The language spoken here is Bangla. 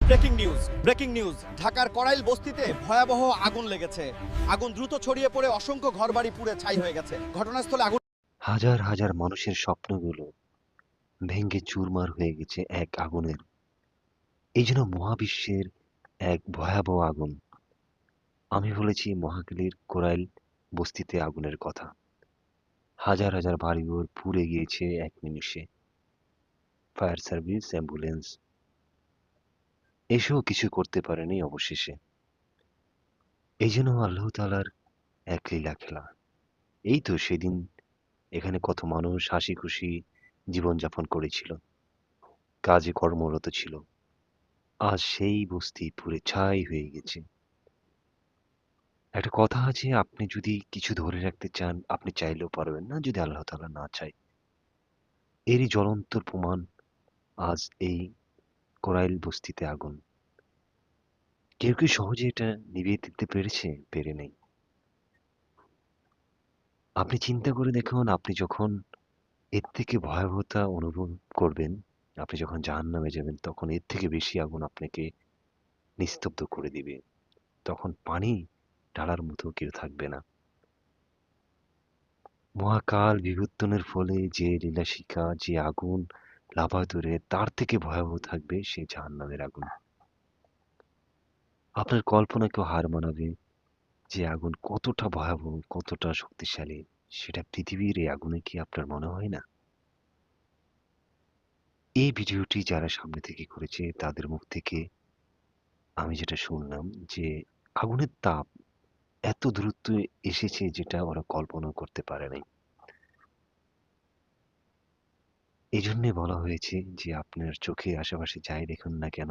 ব্রেকিং নিউজ ঢাকার কড়াইল বস্তিতে ভয়াবহ আগুন লেগেছে। আগুন দ্রুত ছড়িয়ে পড়ে অসংখ্য ঘরবাড়ি পুড়ে ছাই হয়ে গেছে। ঘটনাস্থলে আগুন হাজার হাজার মানুষের স্বপ্নগুলো ভেঙে চুরমার হয়ে গেছে এক আগুনের। এই যেন মহাবিশ্বের এক ভয়াবহ আগুন। আমি বলেছি মহাখালীর কোরাইল বস্তিতে আগুনের কথা। হাজার হাজার বাড়িঘর পুড়ে গিয়েছে এক নিমিষে। ফায়ার সার্ভিস, অ্যাম্বুলেন্স এসেও কিছু করতে পারেনি অবশেষে। এই যেন আল্লাহ তাআলার এক লীলা খেলা। এই তো সেদিন এখানে কত মানুষ হাসি খুশি জীবনযাপন করেছিল, কাজে কর্মরত ছিল। আজ সেই বস্তি পুড়ে ছাই হয়ে গেছে। একটা কথা আছে, আপনি যদি কিছু ধরে রাখতে চান আপনি চাইলেও পারবেন না যদি আল্লাহ তাআলা না চায়। এরই জ্বলন্ত প্রমাণ আজ এই কোরাইল বস্তিতে আগুন। কেউ কি সহজে এটা নিভিয়ে দিতে পেরেছে? পেরে নেই। আপনি চিন্তা করে দেখুন, আপনি যখন এর থেকে ভয়াবহতা অনুভব করবেন, আপনি যখন জাহান্নামে যাবেন তখন এর থেকে বেশি আগুন আপনাকে নিস্তব্ধ করে দিবে। তখন পানি ঢালার মতো কেউ থাকবে না। মহাকাল বিবর্তনের ফলে যে লীলাশিখা, যে আগুন লাভা ধরে তার থেকে ভয়াবহ থাকবে সেই জাহান্নামের আগুন। আপনার কল্পনাকেও হার মানাবে যে আগুন কতটা ভয়াবহ, কতটা শক্তিশালী, সেটা পৃথিবীর এই আগুনে কি আপনার মনে হয় না? এই ভিডিওটি যারা সামনে থেকে করেছে তাদের মুখ থেকে আমি যেটা শুনলাম যে আগুনের তাপ এত দ্রুত এসেছে যেটা ওরা কল্পনাও করতে পারে নাই। এজন্যে বলা হয়েছে যে আপনার চোখে আশেপাশে যাই দেখুন না কেন